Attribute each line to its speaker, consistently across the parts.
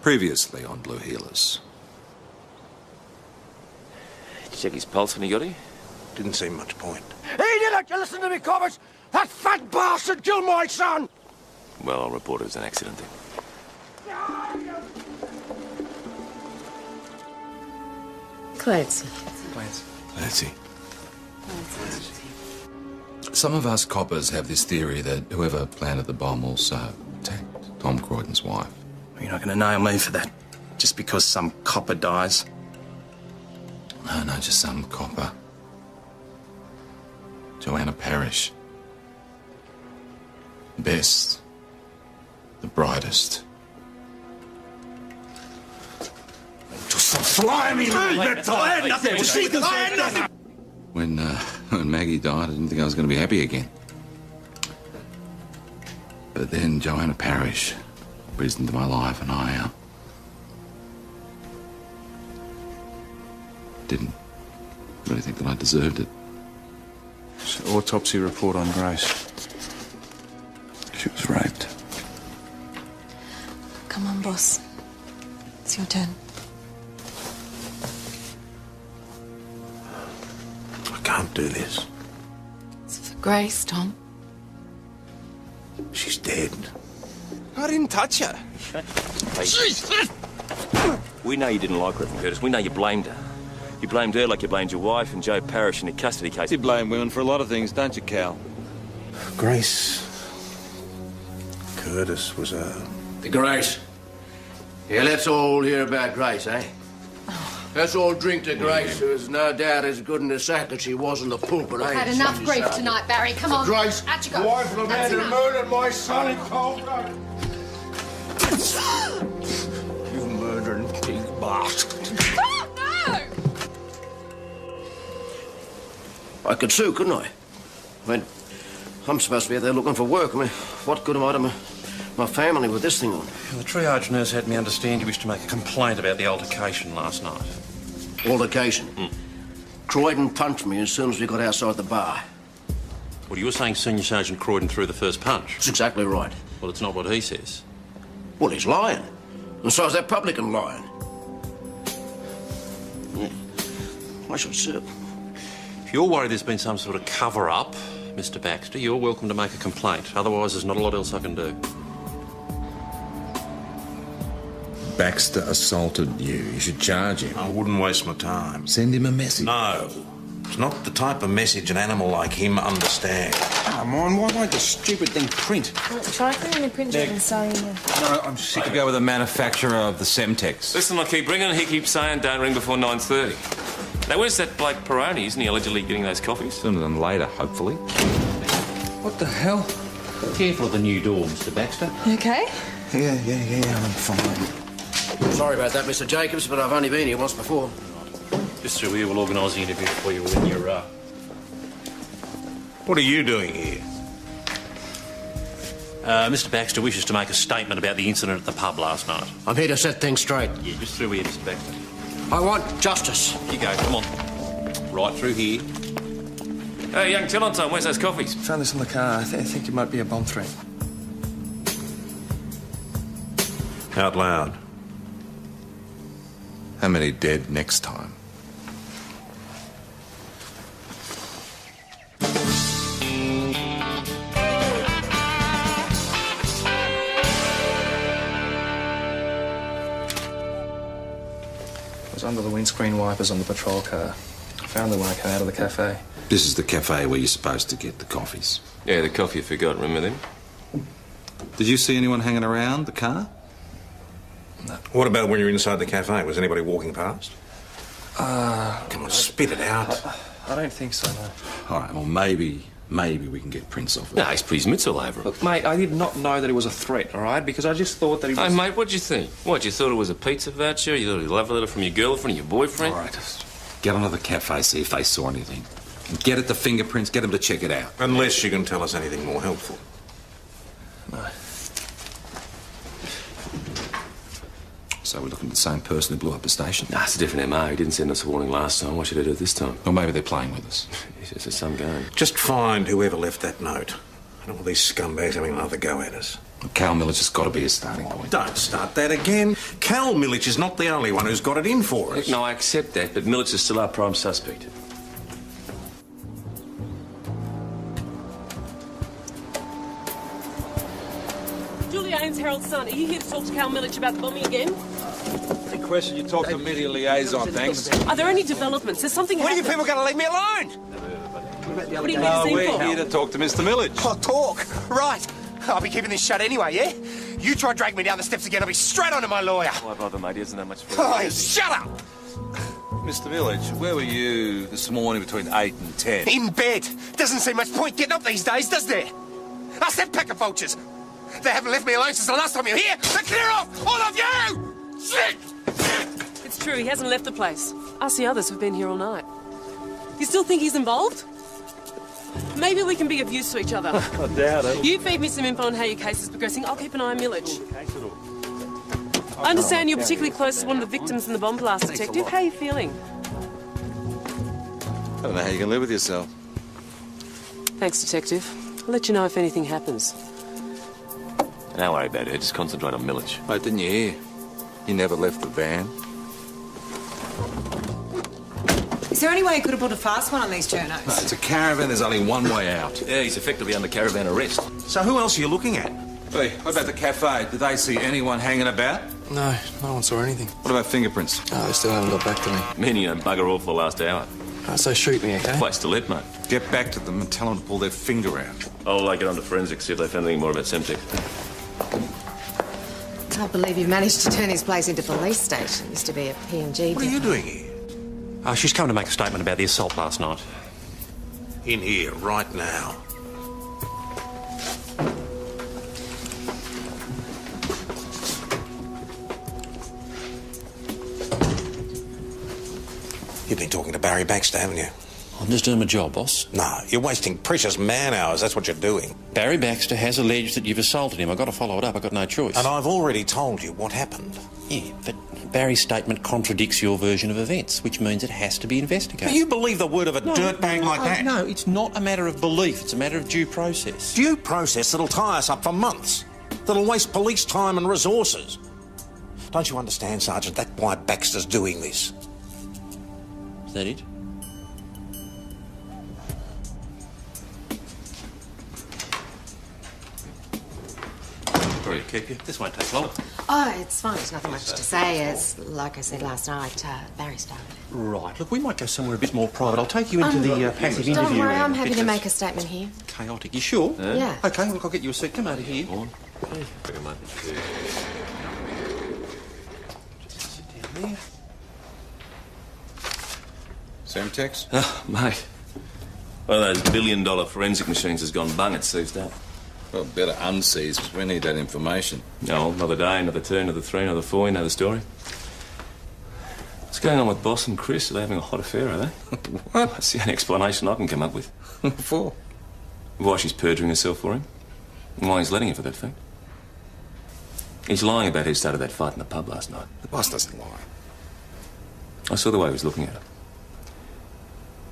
Speaker 1: Previously on Blue Healers.
Speaker 2: Did you check his pulse when he got here?
Speaker 3: Didn't seem much point.
Speaker 4: He didn't! You listen to me, Cobbers! That fat bastard killed my son!
Speaker 2: Well, I'll report it as an accident then.
Speaker 5: Clancy.
Speaker 1: Clancy. Some of us coppers have this theory that whoever planted the bomb also attacked Tom Croydon's wife.
Speaker 6: You're not going to nail me for that just because some copper dies.
Speaker 1: No, just some copper. Joanna Parrish. The best. The brightest.
Speaker 4: Just fly me, little bit. I had nothing. I had nothing.
Speaker 1: When Maggie died, I didn't think I was going to be happy again. But then Joanna Parrish breezed into my life, and I didn't really think that I deserved it.
Speaker 3: So, autopsy report on Grace. She was raped.
Speaker 5: Come on, boss. It's your turn.
Speaker 3: I can't do this.
Speaker 5: It's for Grace, Tom.
Speaker 3: She's dead.
Speaker 6: I didn't touch her.
Speaker 2: We know you didn't like her, Curtis. We know you blamed her. You blamed her like you blamed your wife and Joe Parrish in the custody case.
Speaker 7: You blame women for a lot of things, don't you, Cal?
Speaker 3: Grace Curtis was a...
Speaker 4: Grace. Yeah, let's all hear about Grace, eh? Let's all drink to Grace, who is no doubt as good in the sack as she was in the pulpit, eh?
Speaker 8: Had enough grief tonight, Barry. Come on.
Speaker 4: Grace,
Speaker 8: Out you go.
Speaker 4: wife of the man who murdered my son in cold blood. You murdering pig bastard.
Speaker 8: Oh, no!
Speaker 4: I could sue, couldn't I? I mean, I'm supposed to be out there looking for work. I mean, what good am I to my family with this thing on?
Speaker 9: The triage nurse had me understand you wished to make a complaint about the altercation last night.
Speaker 4: Altercation? Croydon punched me as soon as we got outside the bar.
Speaker 9: Well, you were saying Senior Sergeant Croydon threw the first punch.
Speaker 4: That's exactly right.
Speaker 9: Well, it's not what he says.
Speaker 4: Well, he's lying. And so is that publican lying. Yeah. I should sue.
Speaker 9: If you're worried there's been some sort of cover-up, Mr. Baxter, you're welcome to make a complaint. Otherwise, there's not a lot else I can do.
Speaker 10: Baxter assaulted you. You should charge him.
Speaker 3: I wouldn't waste my time.
Speaker 10: Send him a message.
Speaker 3: No. It's not the type of message an animal like him understands.
Speaker 6: Come on, why won't the stupid thing print?
Speaker 5: Try putting the printer and saying...
Speaker 7: No, I'm sick to go with the manufacturer of the Semtex.
Speaker 2: Listen, I keep ringing and he keeps saying don't ring before 9:30. Now, where's that bloke Peroni? Isn't he allegedly getting those coffees?
Speaker 7: Sooner than later, hopefully.
Speaker 6: What the hell?
Speaker 9: Careful of the new door, Mr. Baxter.
Speaker 5: You okay?
Speaker 6: Yeah, I'm fine.
Speaker 4: Sorry about that, Mr. Jacobs, but I've only been here once before.
Speaker 9: Just through here, we'll organise the interview for you when you're
Speaker 3: What are you doing here?
Speaker 9: Mr. Baxter wishes to make a statement about the incident at the pub last night.
Speaker 4: I'm here to set things straight.
Speaker 9: Yeah, just through here, Mr. Baxter.
Speaker 4: I want justice.
Speaker 9: You go, come on. Right through here.
Speaker 2: Hey, young Tillington, where's those coffees?
Speaker 6: Found this in the car. I think it might be a bomb threat.
Speaker 3: Out loud.
Speaker 1: How many dead next time?
Speaker 6: It was under the windscreen wipers on the patrol car. I found it when I came out of the cafe.
Speaker 10: This is the cafe where you're supposed to get the coffees.
Speaker 2: Yeah, the coffee you forgot, remember them?
Speaker 1: Did you see anyone hanging around the car?
Speaker 3: What about when you're inside the cafe? Was anybody walking past? Come on, spit it out.
Speaker 6: I don't think so, no.
Speaker 1: All right, well, maybe we can get prints off it.
Speaker 2: No, he's put his mitts all over it.
Speaker 6: Look, mate, I did not know that it was a threat, all right? Because I just thought that he was...
Speaker 2: Hey, mate, what'd you think? What, you thought it was a pizza voucher? You thought it was a love letter from your girlfriend or your boyfriend?
Speaker 1: All right, just get onto the cafe, see if they saw anything. And get at the fingerprints, get them to check it out.
Speaker 3: Unless you can tell us anything more helpful.
Speaker 6: No.
Speaker 1: So we're looking at the same person who blew up the station?
Speaker 2: Nah, it's a different MO. He didn't send us a warning last time. Why should he do it this time?
Speaker 1: Or maybe they're playing with us.
Speaker 2: It's just some game.
Speaker 3: Just find whoever left that note. I don't want these scumbags having another go at us.
Speaker 1: Cal Miller's just got to be a starting point.
Speaker 3: Don't start that again. Cal Millich is not the only one who's got it in for us.
Speaker 2: No, I accept that, but Millich is still our prime suspect.
Speaker 11: Julie Ames, Harold's son. Are you here to talk to Cal Millich about the bombing again?
Speaker 7: Big question, you talk to media liaison, thanks.
Speaker 11: Are there any developments? There's something
Speaker 12: When are you
Speaker 11: happened.
Speaker 12: people going to leave me alone?
Speaker 11: What are you here
Speaker 7: We're
Speaker 11: for?
Speaker 7: here to talk to Mr. Millich.
Speaker 12: Oh, talk. Right. I'll be keeping this shut anyway, yeah? You try to drag me down the steps again, I'll be straight onto my lawyer.
Speaker 2: Why bother, mate? He isn't that much fun.
Speaker 12: Oh, shut up!
Speaker 7: Mr. Millich, where were you this morning between 8 and 10?
Speaker 12: In bed. Doesn't seem much point getting up these days, does there? Us, that pack of vultures. They haven't left me alone since the last time you were here. Now clear off, all of you! Shit!
Speaker 11: It's true, he hasn't left the place. Us, the others, have been here all night. You still think he's involved? Maybe we can be of use to each other.
Speaker 2: I doubt it.
Speaker 11: You feed me some info on how your case is progressing. I'll keep an eye on Millich. I understand you're particularly close to one of the victims in the bomb blast, Detective. How are you feeling?
Speaker 7: I don't know how you can live with yourself.
Speaker 11: Thanks, Detective. I'll let you know if anything happens.
Speaker 2: Don't worry about it. Just concentrate on Millich.
Speaker 7: Mate, didn't you hear? He never left the van.
Speaker 13: Is there any way you could have put a fast one on these journos?
Speaker 1: No, it's a caravan, there's only one way out.
Speaker 2: Yeah, he's effectively under caravan arrest.
Speaker 3: So who else are you looking at?
Speaker 1: Hey, what about the cafe? Did they see anyone hanging about?
Speaker 6: No, no one saw anything.
Speaker 1: What about fingerprints?
Speaker 6: Oh, they still haven't got back to me.
Speaker 2: Meaning you don't bugger all for the last hour.
Speaker 6: So shoot me, okay?
Speaker 2: Place to live, mate.
Speaker 1: Get back to them and tell them to pull their finger out.
Speaker 2: I'll get on to forensics, see if they found anything more about Semtec.
Speaker 5: Can't believe you managed to turn this place into a police station. It used to be a P&G.
Speaker 3: What are you doing here?
Speaker 9: She's come to make a statement about the assault last night.
Speaker 3: In here, right now. You've been talking to Barry Baxter, haven't you?
Speaker 9: I'm just doing my job, boss.
Speaker 3: No, you're wasting precious man-hours, that's what you're doing.
Speaker 9: Barry Baxter has alleged that you've assaulted him. I've got to follow it up. I've got no choice.
Speaker 3: And I've already told you what happened.
Speaker 9: Yeah, but Barry's statement contradicts your version of events, which means it has to be investigated.
Speaker 3: You believe the word of a dirtbag like that?
Speaker 9: No, it's not a matter of belief. It's a matter of due process.
Speaker 3: Due process that'll tie us up for months. That'll waste police time and resources. Don't you understand, Sergeant? That's why Baxter's doing this.
Speaker 9: Is that it? Sorry to keep you. This won't take long.
Speaker 5: Oh, it's fine. There's nothing much to say. As like I said last night, Barry started.
Speaker 9: Right. Look, we might go somewhere a bit more private. I'll take you into the passive interview.
Speaker 5: Don't worry, I'm
Speaker 9: area.
Speaker 5: happy to make a statement here.
Speaker 9: Chaotic. You sure?
Speaker 5: Yeah.
Speaker 9: Okay, look, I'll get you a seat. Come over here. Just sit down there.
Speaker 1: Semtex?
Speaker 2: Oh, mate. One of those billion-dollar forensic machines has gone bung. It's seized up.
Speaker 1: Well, better unseize, because we need that information.
Speaker 2: No, another day, another two, another three, another four, you know the story. What's going on with Boss and Chris? Are they having a hot affair, are they?
Speaker 1: What?
Speaker 2: That's the only explanation I can come up with.
Speaker 1: For?
Speaker 2: Why she's perjuring herself for him. And why he's letting her for that fact. He's lying about who started that fight in the pub last night.
Speaker 1: The boss doesn't lie.
Speaker 2: I saw the way he was looking at her.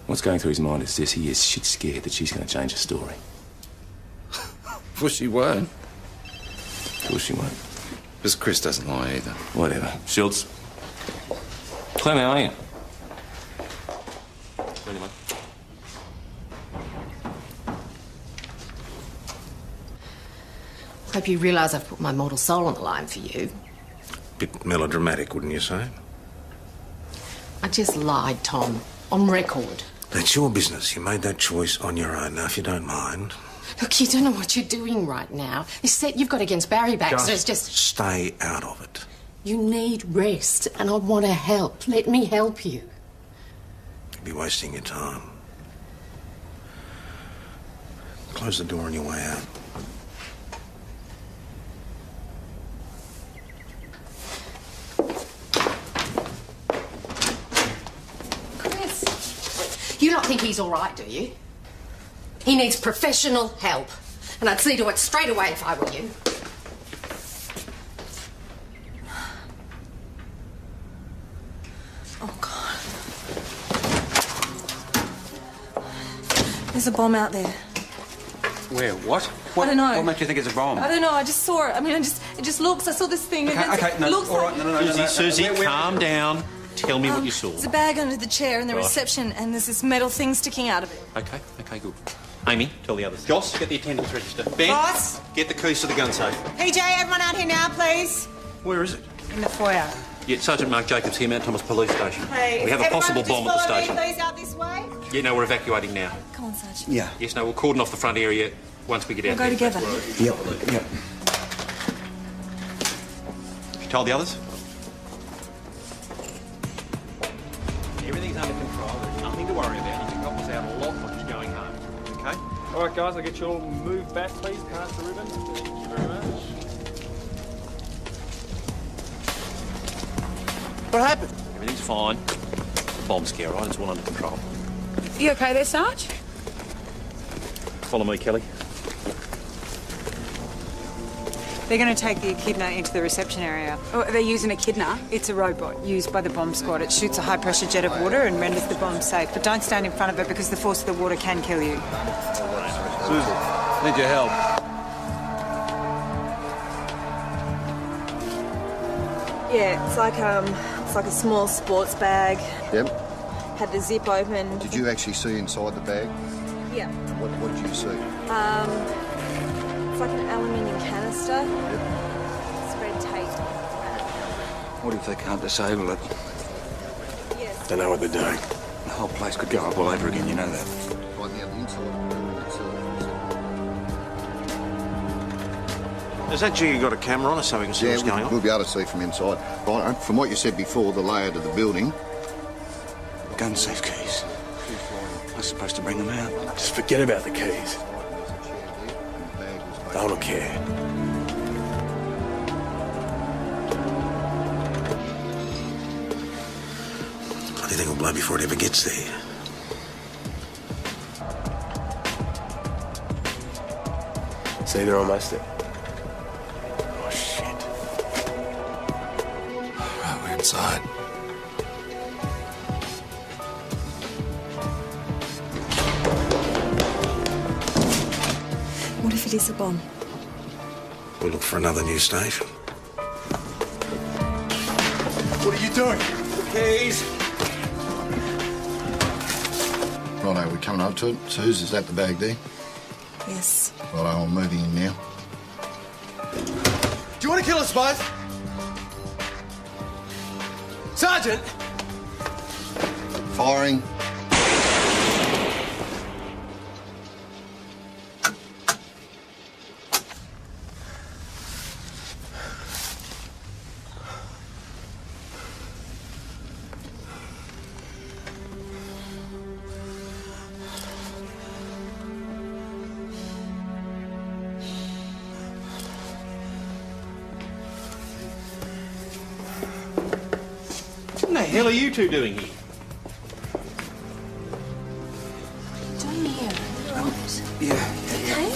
Speaker 2: What's going through his mind is this: he is shit scared that she's going to change her story.
Speaker 1: Well, she won't.
Speaker 2: Of course she won't.
Speaker 1: Because Chris doesn't lie either.
Speaker 2: Whatever. Schultz. Clem, how are you? Ready, mate?
Speaker 5: Hope you realise I've put my mortal soul on the line for you.
Speaker 3: Bit melodramatic, wouldn't you say?
Speaker 5: I just lied, Tom. On record.
Speaker 3: That's your business. You made that choice on your own. Now, if you don't mind...
Speaker 5: Look, you don't know what you're doing right now. This set you've got against Barry Baxter is just...
Speaker 3: stay out of it.
Speaker 5: You need rest, and I want to help. Let me help you.
Speaker 3: You'd be wasting your time. Close the door on your way out.
Speaker 5: Chris, you don't think he's all right, do you? He needs professional help, and I'd see to it straight away if I were you.
Speaker 13: Oh, God. There's a bomb out there.
Speaker 6: Where? What?
Speaker 14: What,
Speaker 13: I don't know.
Speaker 14: What makes you think it's a bomb?
Speaker 13: I don't know. I just saw it. I mean, it just looks. I saw this thing.
Speaker 14: Okay, no,
Speaker 13: looks
Speaker 14: all right, no.
Speaker 9: Susie, calm down. Tell me what you saw.
Speaker 13: There's a bag under the chair in the
Speaker 9: Right.
Speaker 13: reception, and there's this metal thing sticking out of it.
Speaker 9: Okay, good. Amy, tell the others. Joss, get the attendance register. Ben,
Speaker 13: Boss?
Speaker 9: get the keys to the gun safe.
Speaker 13: PJ, everyone out here now, please.
Speaker 9: Where is it?
Speaker 13: In the foyer.
Speaker 9: Yeah, Sergeant Mark Jacobs here, Mount Thomas Police Station.
Speaker 13: Hey,
Speaker 9: we have a possible bomb at the station.
Speaker 13: Please, out this way.
Speaker 9: Yeah, no, we're evacuating now.
Speaker 13: Come on, Sergeant.
Speaker 14: Yeah.
Speaker 9: Yes, no, we'll cordon off the front area once we get out
Speaker 13: We'll go
Speaker 9: there.
Speaker 13: together.
Speaker 14: Yep.
Speaker 9: You told the others? Everything's under control. There's nothing to worry about. You can help us out a lot by just going home. Okay?
Speaker 6: All right, guys, I'll get you all moved back, please, past the ribbon. Thank you very much.
Speaker 4: What happened?
Speaker 9: Everything's fine. Bomb scare, right? It's all under control.
Speaker 15: You okay there, Sarge?
Speaker 9: Follow me, Kelly.
Speaker 13: They're going to take the echidna into the reception area.
Speaker 15: Oh, they're using a kidna?
Speaker 13: It's a robot used by the bomb squad. It shoots a high-pressure jet of water and renders the bomb safe. But don't stand in front of it because the force of the water can kill you.
Speaker 7: Susie, need your help.
Speaker 16: Yeah, it's like a small sports bag.
Speaker 17: Yep.
Speaker 16: Had the zip open.
Speaker 17: Did you actually see inside the bag?
Speaker 16: Yeah.
Speaker 17: What did you see?
Speaker 16: It's like an aluminium canister. Spread tape.
Speaker 14: What if they can't disable it?
Speaker 16: Yes.
Speaker 12: They know what they're doing.
Speaker 14: The whole place could go up all over again, you know that.
Speaker 17: Right now, the inside of the building itself.
Speaker 3: Has that jigger got a camera on us so we can see what's going on?
Speaker 17: We'll be able to see from inside. Right, from what you said before, the layout of the building.
Speaker 14: Gun safe keys. I was supposed to bring them out.
Speaker 12: Just forget about the keys. I don't care. Bloody thing will blow before it ever gets there. See, they're almost there. Oh, shit.
Speaker 1: Right, we're inside.
Speaker 16: What if it is a bomb?
Speaker 12: We'll look for another new station.
Speaker 3: What are you doing?
Speaker 14: Keys.
Speaker 17: Righto, we're coming up to it. Suze, is that the bag there?
Speaker 16: Yes.
Speaker 17: Righto, I'm moving in now.
Speaker 12: Do you want to kill us both? Sergeant!
Speaker 17: Firing.
Speaker 9: What the hell are you two doing here?
Speaker 16: Doing here. Right.
Speaker 14: Yeah.
Speaker 16: Okay.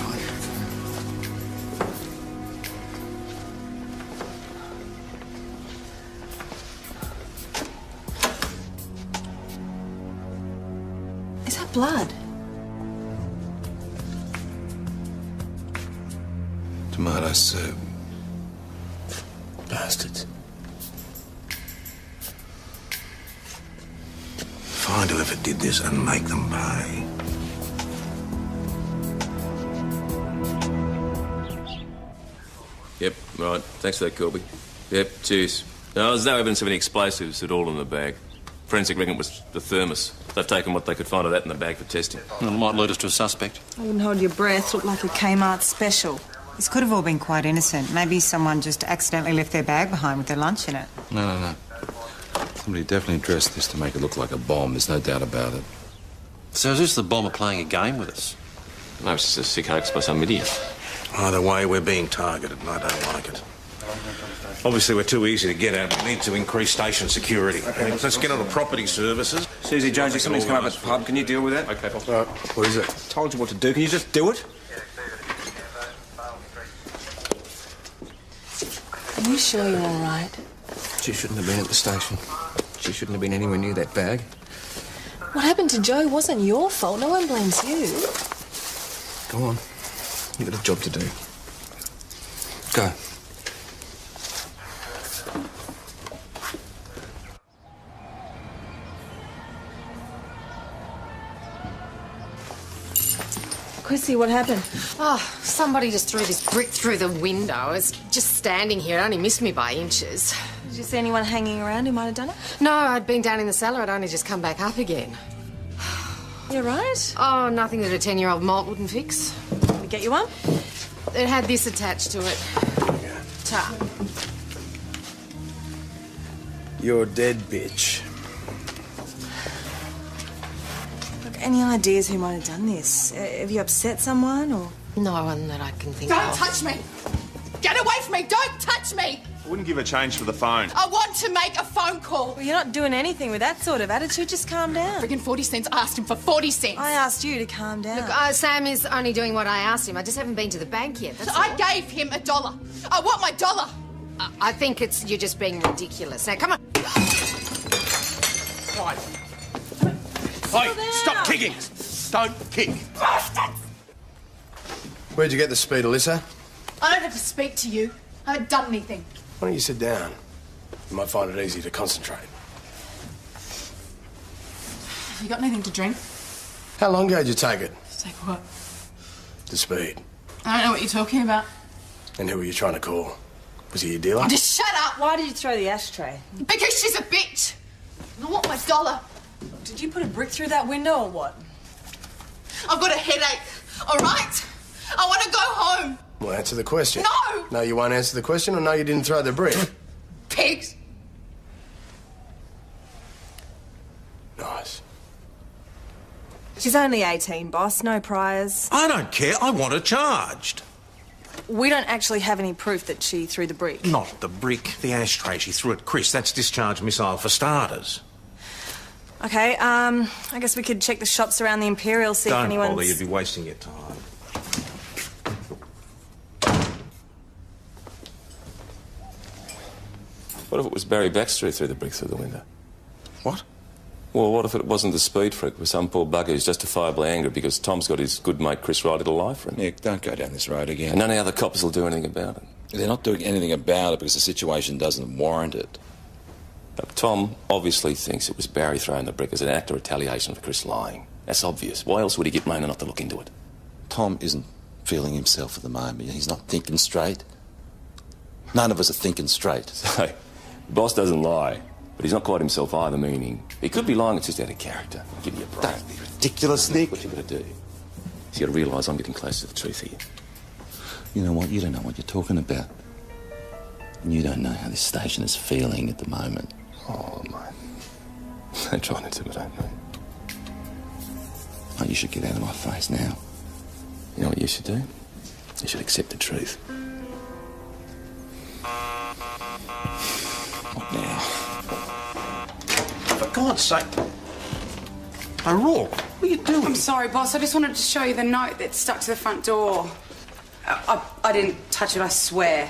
Speaker 16: Is that blood?
Speaker 1: Tomato soup.
Speaker 12: Bastards. Find whoever did this and make them pay.
Speaker 2: Yep, right. Thanks for that, Corby. Yep, cheers. No, there's no evidence of any explosives at all in the bag. Forensic reckon it was the thermos. They've taken what they could find of that in the bag for testing.
Speaker 9: Well, it might lead us to a suspect.
Speaker 13: I wouldn't hold your breath. Looked like a Kmart special. This could have all been quite innocent. Maybe someone just accidentally left their bag behind with their lunch in it.
Speaker 1: No. Somebody definitely dressed this to make it look like a bomb. There's no doubt about it.
Speaker 9: So is this the bomber playing a game with us?
Speaker 2: Maybe it's just a sick hoax by some idiot.
Speaker 12: Either way, we're being targeted, and I don't like it. Obviously, we're too easy to get at. We need to increase station security. Okay. Let's get on to property services.
Speaker 14: Susie Jonesy, something's come up at the pub. Can you deal with that?
Speaker 9: Okay, boss.
Speaker 12: What is it?
Speaker 14: Told you what to do. Can you just do it?
Speaker 16: Are you sure you're all right?
Speaker 6: She shouldn't have been at the station. She shouldn't have been anywhere near that bag.
Speaker 16: What happened to Joe wasn't your fault. No one blames you.
Speaker 6: Go on.
Speaker 18: You've got a job to do. Go.
Speaker 16: Chrissy, what happened?
Speaker 5: Oh, somebody just threw this brick through the window. I was just standing here. It only missed me by inches.
Speaker 16: Did you see anyone hanging around who might have done it?
Speaker 5: No, I'd been down in the cellar. I'd only just come back up again.
Speaker 16: You right?
Speaker 5: Oh, nothing that a 10-year-old malt wouldn't fix.
Speaker 16: Let me get you one.
Speaker 5: It had this attached to it. Ta.
Speaker 18: You're dead, bitch.
Speaker 16: Look, any ideas who might have done this? Have you upset someone, or...?
Speaker 5: No one that I can think
Speaker 8: Don't
Speaker 5: of.
Speaker 8: touch me! Get away from me! Don't touch me!
Speaker 19: I wouldn't give a change for the phone.
Speaker 8: I want to make a phone call.
Speaker 16: Well, you're not doing anything with that sort of attitude. Just calm down.
Speaker 8: Friggin' 40 cents. I asked him for 40 cents.
Speaker 16: I asked you to calm down.
Speaker 5: Look, Sam is only doing what I asked him. I just haven't been to the bank yet, that's
Speaker 8: I
Speaker 5: all.
Speaker 8: gave him $1. I want my dollar.
Speaker 5: I think you're just being ridiculous. Now, come on.
Speaker 3: Hey, stop kicking! Don't kick. Where'd you get the speed, Alyssa?
Speaker 8: I don't have to speak to you. I haven't done anything.
Speaker 3: Why don't you sit down? You might find it easy to concentrate.
Speaker 8: Have you got anything to drink?
Speaker 3: How long ago did you take it?
Speaker 8: Take what?
Speaker 3: The speed.
Speaker 8: I don't know what you're talking about.
Speaker 3: And who were you trying to call? Was he your dealer?
Speaker 8: Just shut up!
Speaker 16: Why did you throw the ashtray?
Speaker 8: Because she's a bitch. I want my dollar.
Speaker 16: Did you put a brick through that window or what?
Speaker 8: I've got a headache, all right? I want to go home.
Speaker 3: Well, answer the question.
Speaker 8: No!
Speaker 3: No, you won't answer the question, or no, you didn't throw the brick?
Speaker 8: Pigs.
Speaker 3: Nice.
Speaker 16: She's only 18, boss. No priors.
Speaker 20: I don't care. I want her charged.
Speaker 16: We don't actually have any proof that she threw the brick.
Speaker 20: Not the brick, the ashtray she threw at Chris. That's discharge missile for starters.
Speaker 16: Okay, I guess we could check the shops around the Imperial, see if
Speaker 20: Don't
Speaker 16: anyone's...
Speaker 20: bother, you'd be wasting your time.
Speaker 2: What if it was Barry Baxter who threw the brick through the window?
Speaker 20: What?
Speaker 2: Well, what if it wasn't the speed freak with some poor bugger who's justifiably angry because Tom's got his good mate Chris Riley to lie for him?
Speaker 1: Nick, don't go down this road again.
Speaker 2: And none of the other cops will do anything about it.
Speaker 1: They're not doing anything about it because the situation doesn't warrant it.
Speaker 2: But Tom obviously thinks it was Barry throwing the brick as an act of retaliation for Chris lying. That's obvious. Why else would he get Mona not to look into it?
Speaker 1: Tom isn't feeling himself at the moment. He's not thinking straight. None of us are thinking straight.
Speaker 2: So, the boss doesn't lie, but he's not quite himself either, meaning he could be lying, it's just out of character. I'll give you a break.
Speaker 1: Don't be ridiculous, Nick.
Speaker 2: What you got to do? So you got to realise I'm getting close to the truth here.
Speaker 1: You know what? You don't know what you're talking about. And you don't know how this station is feeling at the moment.
Speaker 2: Oh, mate. Don't try and intimidate me.
Speaker 1: Oh, you should get out of my face now.
Speaker 2: You know what you should do? You should accept the truth.
Speaker 1: What now?
Speaker 20: For God's sake. O'Rourke, what are you doing?
Speaker 15: I'm sorry, boss. I just wanted to show you the note that's stuck to the front door. I didn't touch it, I swear.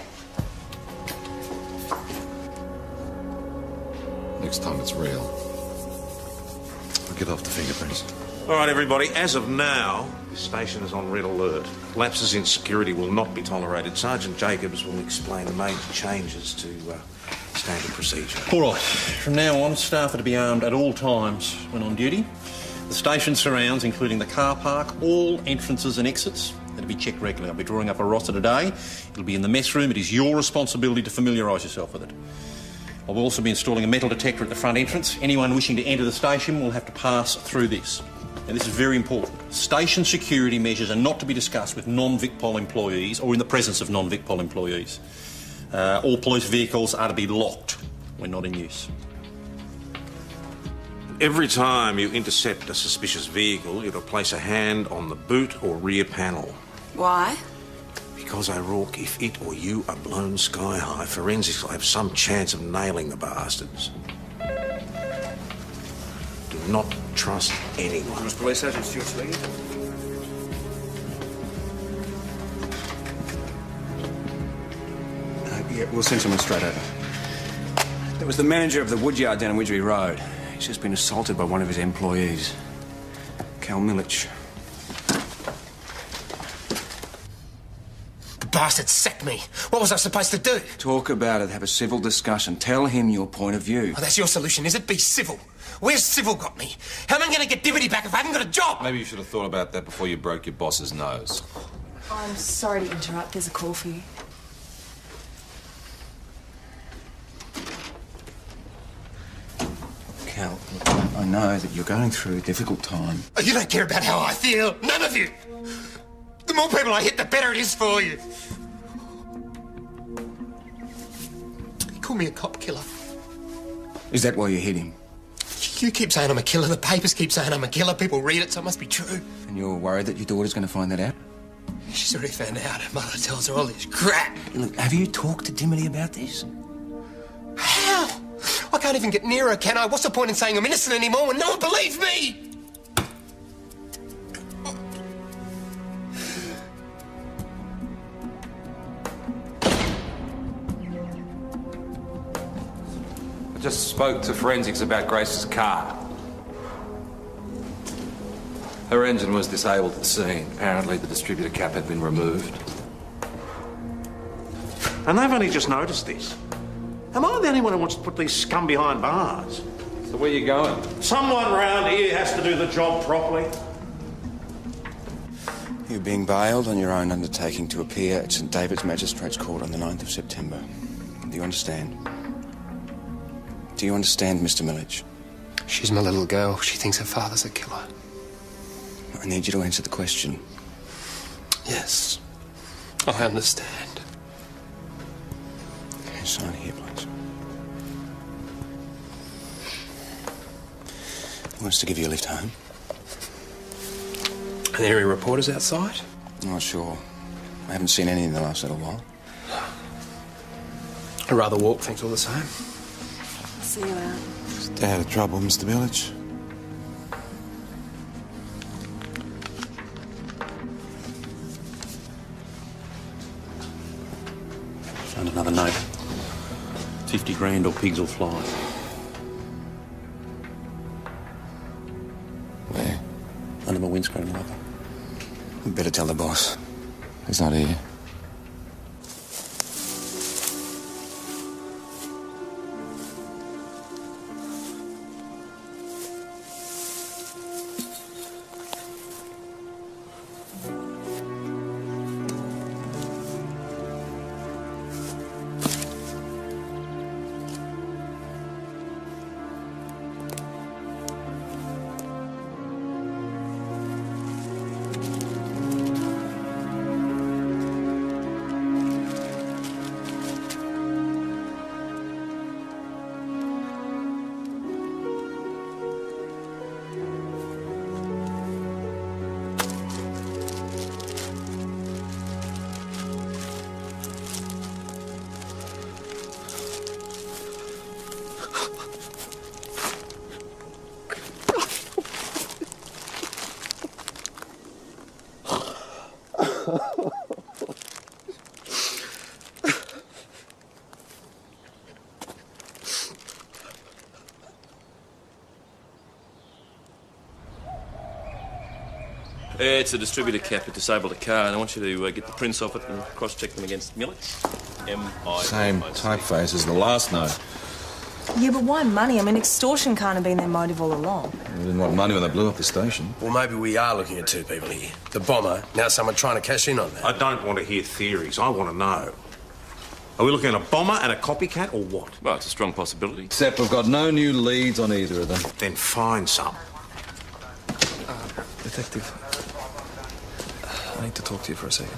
Speaker 1: Next time it's real. I'll get off the fingerprints.
Speaker 20: All right, everybody, as of now, the station is on red alert. Lapses in security will not be tolerated. Sergeant Jacobs will explain the major changes to standard procedure.
Speaker 9: All right. From now on, staff are to be armed at all times when on duty. The station surrounds, including the car park, all entrances and exits, are to be checked regularly. I'll be drawing up a roster today. It'll be in the mess room. It is your responsibility to familiarise yourself with it. I'll also be installing a metal detector at the front entrance. Anyone wishing to enter the station will have to pass through this. Now, this is very important. Station security measures are not to be discussed with non-VicPol employees or in the presence of non-VicPol employees. All police vehicles are to be locked when not in use.
Speaker 20: Every time you intercept a suspicious vehicle, you're to place a hand on the boot or rear panel.
Speaker 15: Why?
Speaker 20: Because, O'Rourke, if it or you are blown sky high, forensics will have some chance of nailing the bastards. Do not trust anyone.
Speaker 18: Mr. Police Sergeant Stuart speaking. Yeah, we'll send someone straight over. That was the manager of the woodyard down Widgery Road. He's just been assaulted by one of his employees, Cal Milich.
Speaker 12: bastard sacked me. What was I supposed to do?
Speaker 18: Talk about it. Have a civil discussion. Tell him your point of view.
Speaker 12: Oh, that's your solution, is it? Be civil. Where's civil got me? How am I going to get dividend back if I haven't got a job?
Speaker 1: Maybe you should have thought about that before you broke your boss's nose.
Speaker 16: I'm sorry to interrupt. There's a call for you.
Speaker 18: Cal, I know that you're going through a difficult time.
Speaker 12: Oh, you don't care about how I feel. None of you. The more people I hit, the better it is for you. You call me a cop killer.
Speaker 18: Is that why you hit him?
Speaker 12: You keep saying I'm a killer. The papers keep saying I'm a killer. People read it, so it must be true.
Speaker 18: And you're worried that your daughter's going to find that out?
Speaker 12: She's already found out. Her mother tells her all this crap.
Speaker 18: Look, have you talked to Dimity about this?
Speaker 12: How? I can't even get near her, can I? What's the point in saying I'm innocent anymore when no one believes me?
Speaker 7: I just spoke to forensics about Grace's car. Her engine was disabled at the scene. Apparently the distributor cap had been removed.
Speaker 20: And they've only just noticed this. Am I the only one who wants to put these scum behind bars?
Speaker 7: So where are you going?
Speaker 20: Someone round here has to do the job properly.
Speaker 18: You're being bailed on your own undertaking to appear at St David's Magistrates Court on the 9th of September. Do you understand? Do you understand, Mr. Millage?
Speaker 12: She's my little girl. She thinks her father's a killer.
Speaker 18: I need you to answer the question.
Speaker 12: Yes, I understand.
Speaker 18: Okay, sign here, please. Who wants to give you a lift home?
Speaker 12: Are there any reporters outside?
Speaker 18: Not sure. I haven't seen any in the last little while.
Speaker 12: I'd rather walk, thanks all the same.
Speaker 16: See you out.
Speaker 10: Stay out of trouble, Mr. Village.
Speaker 9: Found another note. 50 grand or pigs will fly.
Speaker 10: Where?
Speaker 9: Under my windscreen wiper.
Speaker 18: You better tell the boss.
Speaker 10: He's not here.
Speaker 2: It's a distributor cap that disabled a car, and I want you to get the prints off it and cross-check them against Millet's. M-I...
Speaker 10: Same typeface as the last note.
Speaker 16: Yeah, but why money? I mean, extortion can't have been their motive all along.
Speaker 10: They didn't want money when they blew up the station.
Speaker 4: Well, maybe we are looking at two people here. The bomber, now someone trying to cash in on that.
Speaker 20: I don't want to hear theories. I want to know. Are we looking at a bomber and a copycat or what?
Speaker 2: Well, it's a strong possibility.
Speaker 10: Except we've got no new leads on either of them.
Speaker 20: Then find some.
Speaker 6: Detective, I need to talk to you for a second.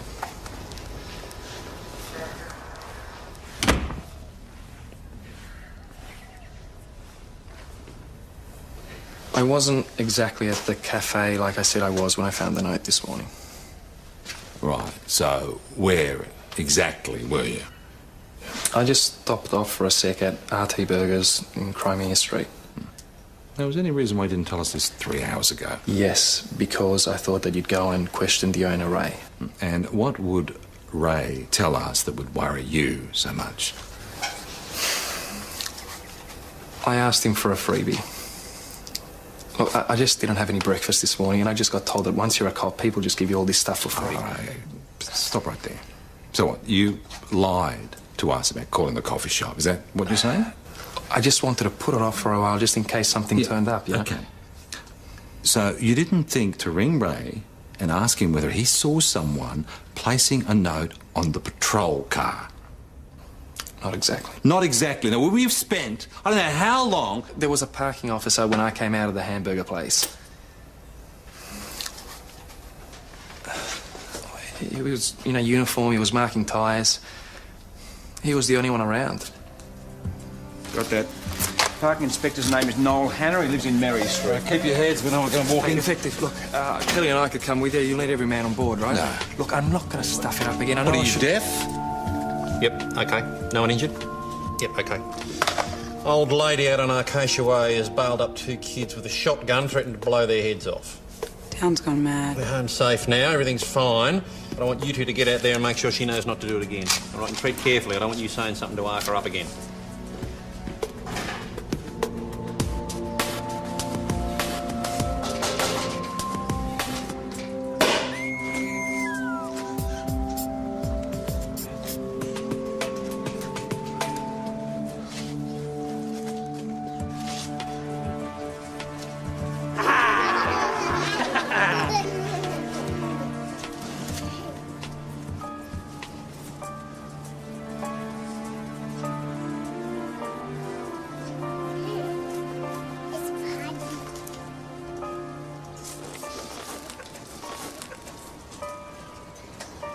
Speaker 6: I wasn't exactly at the cafe like I said I was when I found the note this morning.
Speaker 1: Right, so where exactly were you?
Speaker 6: I just stopped off for a sec at RT Burgers in Crimea Street.
Speaker 1: Now, was there any reason why you didn't tell us this 3 hours ago?
Speaker 6: Yes, because I thought that you'd go and question the owner, Ray.
Speaker 1: And what would Ray tell us that would worry you so much?
Speaker 6: I asked him for a freebie. Look, I just didn't have any breakfast this morning, and I just got told that once you're a cop, people just give you all this stuff for free.
Speaker 1: All right, stop right there. So what, you lied to us about calling the coffee shop? Is that what you're saying?
Speaker 6: I just wanted to put it off for a while just in case something turned up, you know?
Speaker 1: Okay. So you didn't think to ring Ray and ask him whether he saw someone placing a note on the patrol car?
Speaker 6: Not exactly.
Speaker 1: Not exactly. Now, we've spent, I don't know how long...
Speaker 6: There was a parking officer when I came out of the hamburger place. He was in a uniform, he was marking tyres. He was the only one around.
Speaker 14: Got that. Parking inspector's name is Noel Hanna. He lives in Mary Street.
Speaker 9: Keep your heads, we know we're going to walk in.
Speaker 6: Effective, look, Kelly and I could come with you. You let every man on board, right?
Speaker 1: No.
Speaker 6: Look, I'm not going to stuff it up again. I
Speaker 9: What
Speaker 6: know
Speaker 9: are
Speaker 6: I
Speaker 9: you,
Speaker 6: should...
Speaker 9: deaf? Yep, okay. No one injured? Yep, okay. Old lady out on Acacia Way has bailed up 2 kids with a shotgun, threatened to blow their heads off.
Speaker 15: Town's gone mad.
Speaker 9: They're home safe now, everything's fine. But I want you two to get out there and make sure she knows not to do it again. All right, and treat carefully. I don't want you saying something to arc her up again.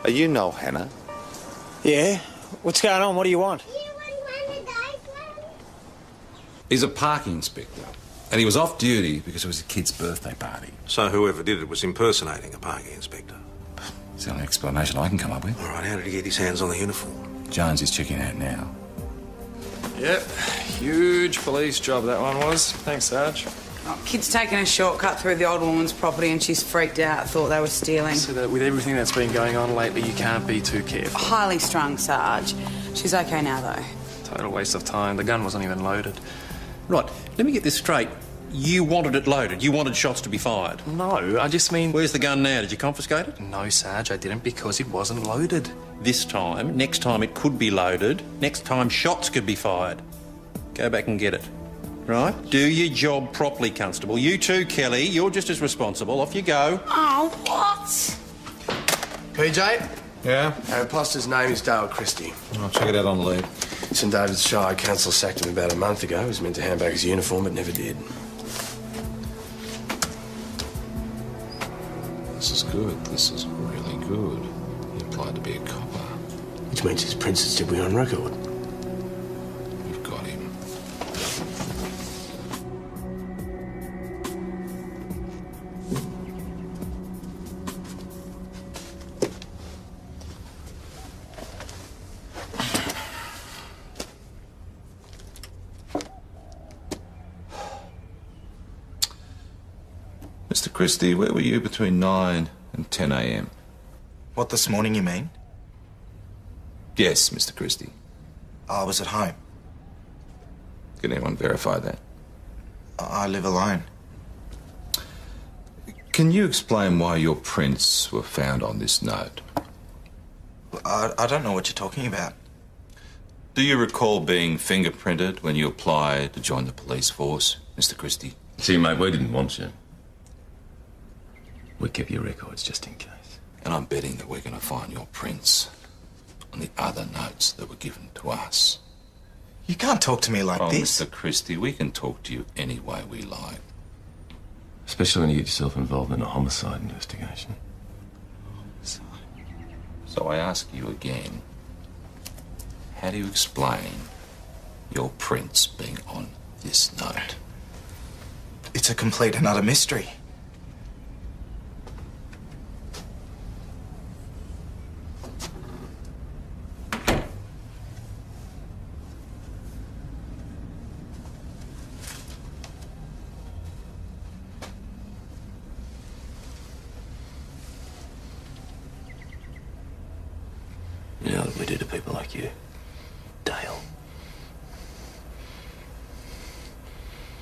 Speaker 10: Are you Noel Hanna?
Speaker 21: Yeah? What's going on? What do you want?
Speaker 1: He's a parking inspector, and he was off duty because it was a kid's birthday party.
Speaker 20: So whoever did it was impersonating a parking inspector.
Speaker 1: It's the only explanation I can come up with.
Speaker 20: All right, how did he get his hands on the uniform?
Speaker 1: Jones is checking out now.
Speaker 6: Yep, huge police job that one was. Thanks, Sarge.
Speaker 15: Oh, kid's taking a shortcut through the old woman's property and she's freaked out, thought they were stealing.
Speaker 6: So that with everything that's been going on lately, you can't be too careful.
Speaker 15: Highly strung, Sarge. She's okay now, though.
Speaker 6: Total waste of time. The gun wasn't even loaded.
Speaker 9: Right, let me get this straight. You wanted it loaded. You wanted shots to be fired.
Speaker 6: No, I just mean...
Speaker 9: Where's the gun now? Did you confiscate it?
Speaker 6: No, Sarge, I didn't because it wasn't loaded.
Speaker 9: This time, next time it could be loaded. Next time shots could be fired. Go back and get it. Right? Do your job properly, Constable. You too, Kelly. You're just as responsible. Off you go.
Speaker 15: Oh, what?
Speaker 4: PJ?
Speaker 20: Yeah?
Speaker 4: Our imposter's name is Dale Christie.
Speaker 20: I'll check it out on the lead.
Speaker 4: St David's Shire Council sacked him about a month ago. He was meant to hand back his uniform, but never did.
Speaker 1: This is good. This is really good. He applied to be a copper.
Speaker 4: Which means his prints are still be on record.
Speaker 1: We've got him. Mr. Christie, where were you between 9 and 10 a.m.?
Speaker 22: What, this morning, you mean?
Speaker 1: Yes, Mr. Christie.
Speaker 22: I was at home.
Speaker 1: Can anyone verify that?
Speaker 22: I live alone.
Speaker 1: Can you explain why your prints were found on this note?
Speaker 22: I don't know what you're talking about.
Speaker 1: Do you recall being fingerprinted when you applied to join the police force, Mr. Christie?
Speaker 2: See, mate, we didn't want you. We kept your records just in case.
Speaker 1: And I'm betting that we're going to find your prints on the other notes that were given to us.
Speaker 22: You can't talk to me like this.
Speaker 1: Mr. Christie, we can talk to you any way we like.
Speaker 2: Especially when you get yourself involved in a homicide investigation.
Speaker 1: So I ask you again, how do you explain your prints being on this note?
Speaker 22: It's a complete and utter mystery.
Speaker 2: You know what we do to people like you, Dale?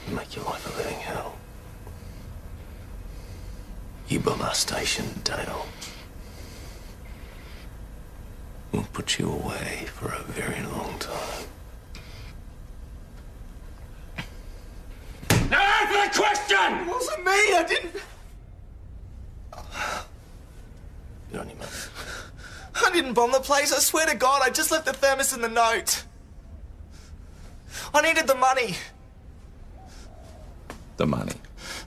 Speaker 2: We make your life a living hell. You bomb our station, Dale. We'll put you away for a very long time.
Speaker 12: Now answer the question!
Speaker 22: It wasn't me, I didn't...
Speaker 2: Good on you, mate.
Speaker 22: I didn't bomb the place, I swear to God, I just left the thermos in the note. I needed the money.
Speaker 1: The money.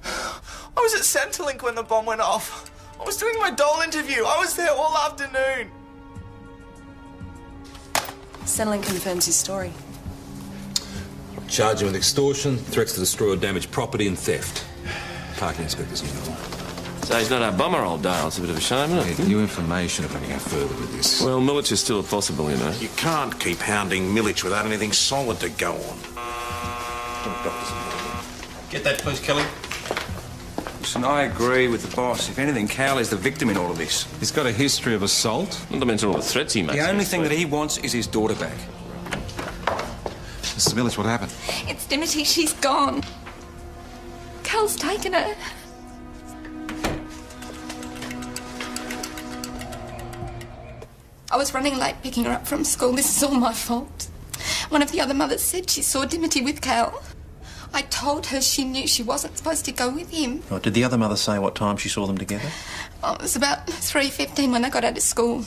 Speaker 22: I was at Centrelink when the bomb went off. I was doing my Dole interview. I was there all afternoon.
Speaker 16: Centrelink confirms his story.
Speaker 1: Charge him with extortion, threats to destroy or damage property and theft. Parking inspector's new.
Speaker 2: So he's not our bomber, old Dale. It's a bit of a shame, isn't it?
Speaker 1: New information if we can go further with this.
Speaker 2: Well, Millich is still possible, you know.
Speaker 20: You can't keep hounding Millich without anything solid to go on.
Speaker 9: Get that, please, Kelly.
Speaker 14: Listen, I agree with the boss. If anything, Cal is the victim in all of this.
Speaker 1: He's got a history of assault.
Speaker 2: Not to mention all the threats he makes.
Speaker 14: The only thing that he wants is his daughter back.
Speaker 1: Mrs. Millich, what happened?
Speaker 11: It's Dimity. She's gone. Cal's taken her. I was running late picking her up from school. This is all my fault. One of the other mothers said she saw Dimity with Cal. I told her she knew she wasn't supposed to go with him.
Speaker 9: Right, did the other mother say what time she saw them together?
Speaker 11: Oh, it was about 3:15 when they got out of school.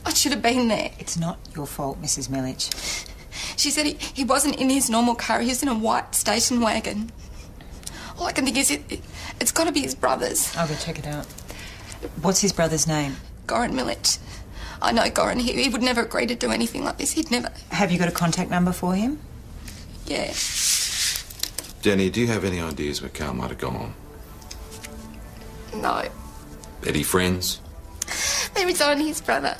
Speaker 11: I should have been there.
Speaker 13: It's not your fault, Mrs. Millich.
Speaker 11: She said he wasn't in his normal car. He was in a white station wagon. All I can think is it's got to be his brother's.
Speaker 13: I'll go check it out. What's his brother's name?
Speaker 11: Goran Millich. I know Goran. He would never agree to do anything like this. He'd never...
Speaker 13: Have you got a contact number for him?
Speaker 11: Yeah.
Speaker 1: Danny, do you have any ideas where Carl might have gone?
Speaker 11: No.
Speaker 1: Any friends?
Speaker 11: There is only his brother.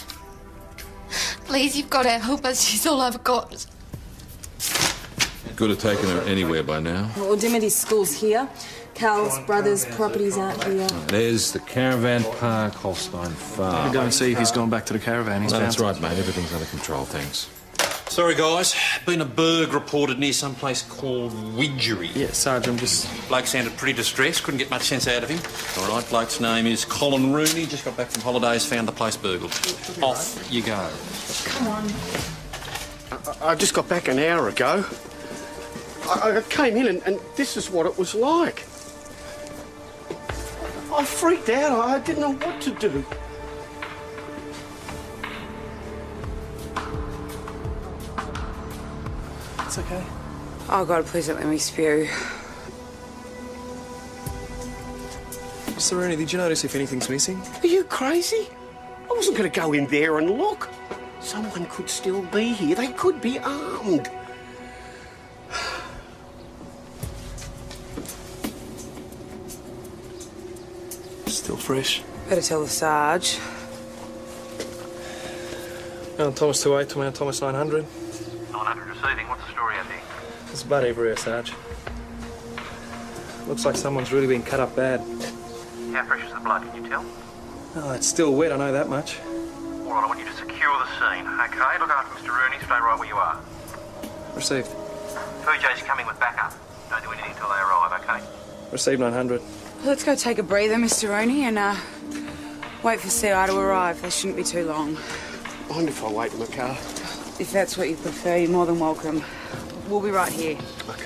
Speaker 11: Please, you've got to help us. She's all I've got.
Speaker 1: Could have taken her anywhere by now.
Speaker 16: Well, Dimity's school's here. Cal's brother's properties aren't here.
Speaker 1: There's the Caravan Park, Holstein Farm.
Speaker 6: I'll go and see if he's gone back to the caravan. He's
Speaker 1: That's
Speaker 6: bounced.
Speaker 1: right, mate. Everything's under control, thanks.
Speaker 9: Sorry, guys. Been a burg reported near some place called Widgery.
Speaker 6: Yeah, Sergeant, just...
Speaker 9: Bloke sounded pretty distressed. Couldn't get much sense out of him. All right, bloke's name is Colin Rooney. Just got back from holidays, found the place burgled. Off you go.
Speaker 16: Come on.
Speaker 12: I just got back an hour ago. I came in and this is what it was like. I freaked out. I didn't know what to do.
Speaker 6: It's okay.
Speaker 15: Oh, God, please don't let me spew.
Speaker 6: Mr. Rooney, did you notice if anything's missing?
Speaker 12: Are you crazy? I wasn't going to go in there and look. Someone could still be here. They could be armed.
Speaker 6: Still fresh.
Speaker 15: Better tell the Sarge.
Speaker 6: Mount Thomas 28 to Mount Thomas 900.
Speaker 17: 900 receiving. What's the story out there?
Speaker 6: There's blood everywhere, Sarge. Looks like someone's really been cut up bad.
Speaker 17: How fresh is the blood, can you tell?
Speaker 6: Oh, it's still wet, I know that much.
Speaker 17: All right, I want you to secure the scene. OK, look after Mr. Rooney. Stay right where you are.
Speaker 6: Received.
Speaker 17: PJ's coming with backup. Don't do anything until they arrive, OK?
Speaker 6: Received 900.
Speaker 15: Let's go take a breather, Mr. Rooney, and wait for CI to arrive. They shouldn't be too long.
Speaker 12: Mind if I wait in the car?
Speaker 15: If that's what you prefer, you're more than welcome. We'll be right here.
Speaker 12: OK.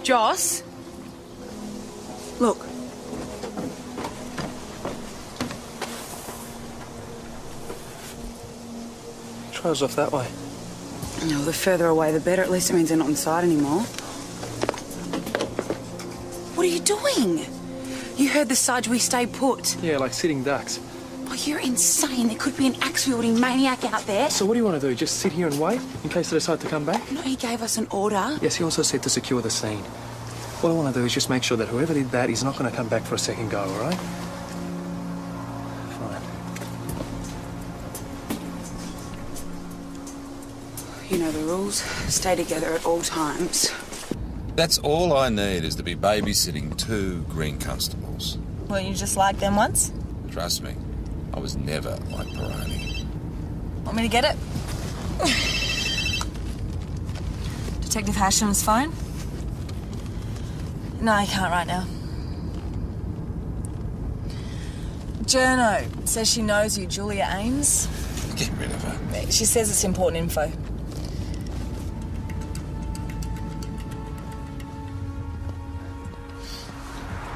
Speaker 15: Joss? Look.
Speaker 6: Trail's off that way.
Speaker 15: No, the further away, the better. At least it means they're not inside anymore. What are you doing? You heard the Sarge, we stay put.
Speaker 6: Yeah, like sitting ducks.
Speaker 15: Oh, you're insane. There could be an axe-wielding maniac out there.
Speaker 6: So what do you want to do? Just sit here and wait in case they decide to come back?
Speaker 15: No, he gave us an order.
Speaker 6: Yes, he also said to secure the scene. What I want to do is just make sure that whoever did that is not going to come back for a second go, all right? Fine.
Speaker 15: You know the rules. Stay together at all times.
Speaker 10: That's all I need is to be babysitting 2 green constables.
Speaker 16: Weren't you just like them once?
Speaker 10: Trust me, I was never like Peroni.
Speaker 16: Want me to get it? Detective Hashem's phone? No, I can't right now. Journo says she knows you, Julia Ames.
Speaker 10: Get rid of her.
Speaker 16: She says it's important info.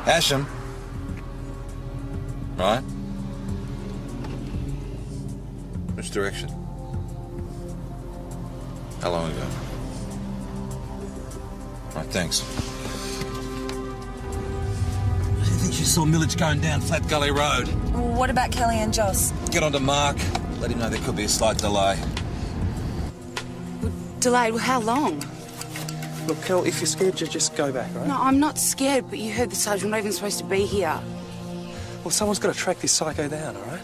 Speaker 10: Asham. Right? Which direction? How long ago? Right, thanks. I think she saw Millage going down Flat Gully Road.
Speaker 16: What about Kelly and Joss?
Speaker 10: Get on to Mark. Let him know there could be a slight delay.
Speaker 15: Delayed? Well, how long?
Speaker 6: Look, Kel, if you're scared, just go back, right?
Speaker 15: No, I'm not scared, but you heard the sergeant not even supposed to be here.
Speaker 6: Well, someone's got to track this psycho down, all right?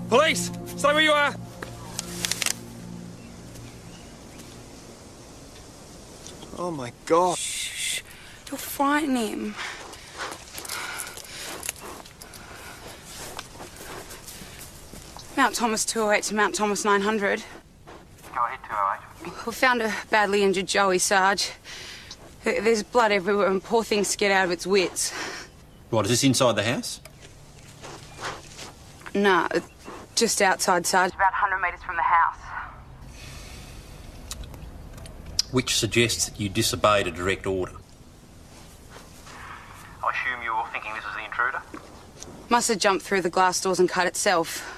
Speaker 12: Police! Stay where you are!
Speaker 6: Oh, my God.
Speaker 15: Shh. You'll frighten him. Mount Thomas 208 to Mount Thomas 900.
Speaker 17: Go ahead, 208.
Speaker 15: We found a badly injured Joey, Sarge. There's blood everywhere and poor thing's scared out of its wits.
Speaker 9: What, is this inside the house?
Speaker 15: Nah, just outside, Sarge.
Speaker 17: About 100 metres from the house.
Speaker 9: Which suggests that you disobeyed a direct order.
Speaker 17: I assume you were thinking this is the intruder?
Speaker 15: Must have jumped through the glass doors and cut itself.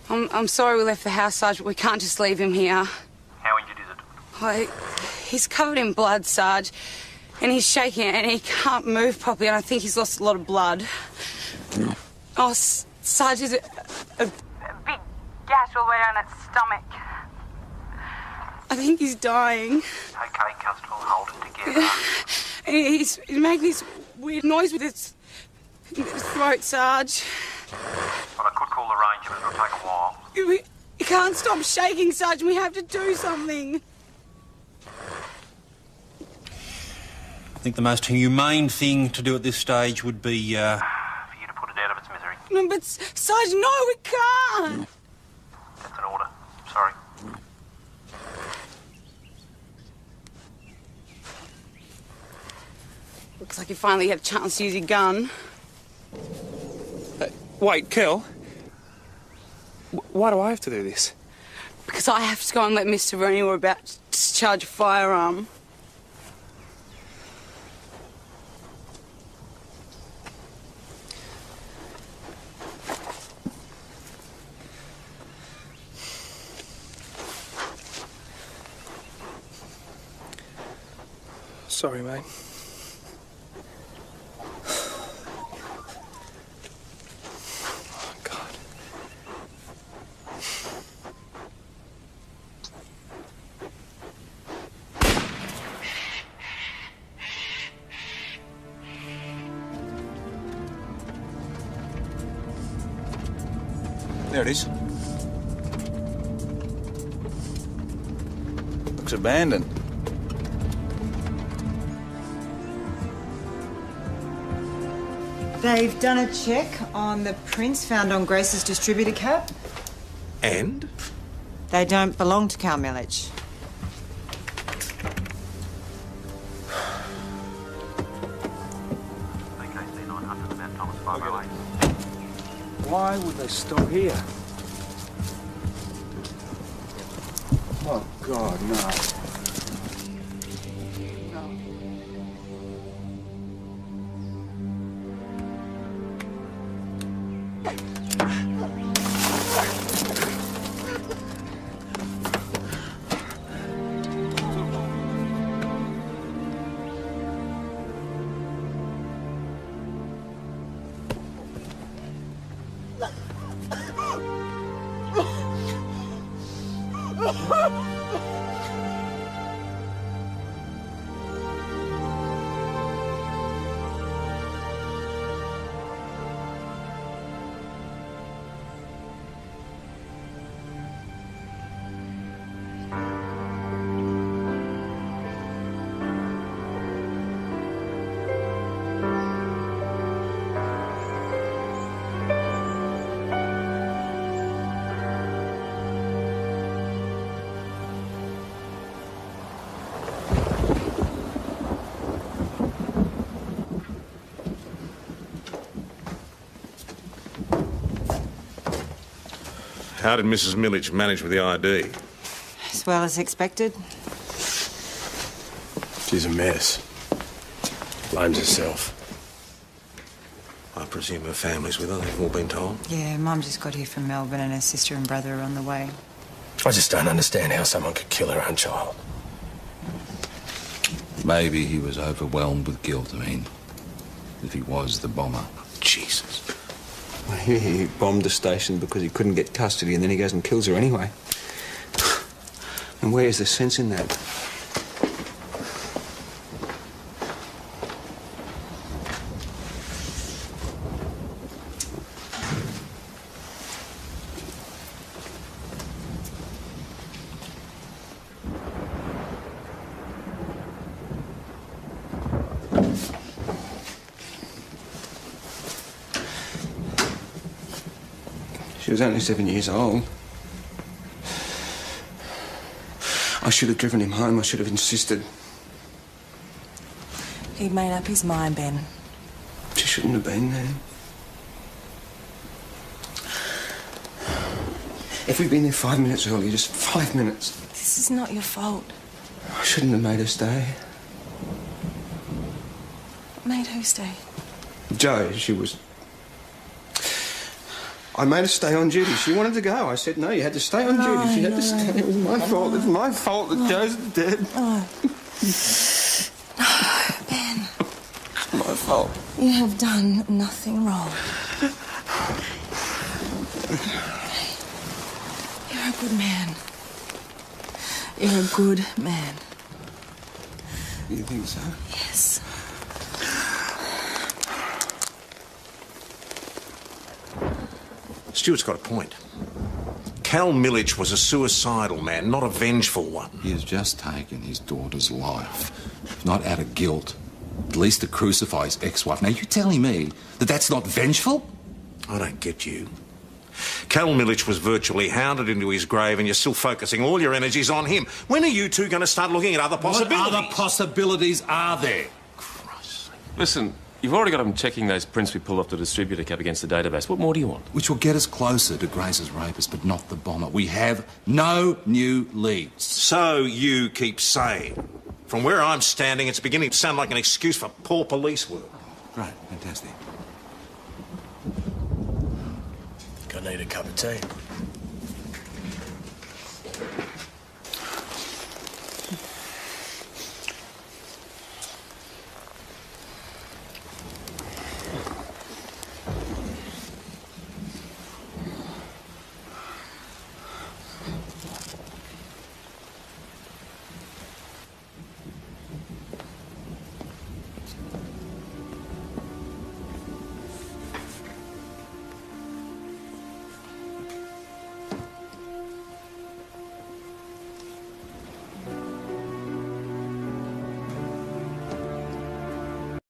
Speaker 15: I'm sorry we left the house, Sarge, but we can't just leave him here.
Speaker 17: How injured is it?
Speaker 15: Oh, he's covered in blood, Sarge, and he's shaking and he can't move properly, and I think he's lost a lot of blood. Oh, Sarge, is it
Speaker 17: A big gash all the way down its stomach.
Speaker 15: I think he's dying.
Speaker 17: Okay, Constable, hold it together.
Speaker 15: He's making this weird noise with his throat, Sarge.
Speaker 17: Well, I could call the ranger, but it'll take a while.
Speaker 15: We can't stop shaking, Sarge. We have to do something.
Speaker 9: I think the most humane thing to do at this stage would be,
Speaker 17: For you to put it out of its misery.
Speaker 15: No, but Sarge, no, we can't.
Speaker 17: That's an order. Sorry.
Speaker 15: Looks like you finally had a chance to use your gun.
Speaker 6: Wait, Kel. Why do I have to do this?
Speaker 15: Because I have to go and let Mr. Rooney we're about to discharge a firearm.
Speaker 6: Sorry, mate. Oh, God.
Speaker 10: There it is. Looks abandoned.
Speaker 13: They've done a check on the prints found on Grace's distributor cap.
Speaker 20: And?
Speaker 13: They don't belong to Cal Millage.
Speaker 17: AKC 900 about Thomas 508.
Speaker 14: Why would they stop here? Oh, God, no.
Speaker 20: How did Mrs. Millich manage with the ID?
Speaker 13: As well as expected.
Speaker 12: She's a mess. Blames herself.
Speaker 20: I presume her family's with her, they've all been told.
Speaker 13: Yeah, Mum just got here from Melbourne and her sister and brother are on the way.
Speaker 12: I just don't understand how someone could kill her own child.
Speaker 1: Maybe he was overwhelmed with guilt, I mean, if he was the bomber.
Speaker 20: Jesus.
Speaker 18: Well, he bombed the station because he couldn't get custody and then he goes and kills her anyway. And where's the sense in that? She was only 7 years old. I should have driven him home. I should have insisted.
Speaker 16: He'd made up his mind, Ben.
Speaker 18: She shouldn't have been there. If we'd been there 5 minutes earlier, just 5 minutes.
Speaker 16: This is not your fault.
Speaker 18: I shouldn't have made her stay.
Speaker 16: Made who stay?
Speaker 18: Jo, she was... I made her stay on duty. She wanted to go. I said, no, you had to stay on duty. She had to stay. It was my fault. It was my fault that Jo's dead.
Speaker 16: Oh. No, Ben.
Speaker 18: It's my fault.
Speaker 16: You have done nothing wrong. You're a good man. You're a good man.
Speaker 18: You think so?
Speaker 16: Yes.
Speaker 20: Stuart's got a point. Cal Millich was a suicidal man, not a vengeful one.
Speaker 1: He has just taken his daughter's life. Not out of guilt, at least to crucify his ex-wife. Now, you telling me that that's not vengeful?
Speaker 20: I don't get you. Cal Millich was virtually hounded into his grave and you're still focusing all your energies on him. When are you two going to start looking at other possibilities?
Speaker 1: What other possibilities are there?
Speaker 2: Listen, you've already got them checking those prints we pulled off the distributor cap against the database. What more do you want?
Speaker 1: Which will get us closer to Grace's rapist, but not the bomber. We have no new leads.
Speaker 20: So you keep saying. From where I'm standing, it's beginning to sound like an excuse for poor police work.
Speaker 1: Great, fantastic.
Speaker 12: Gonna need a cup of tea.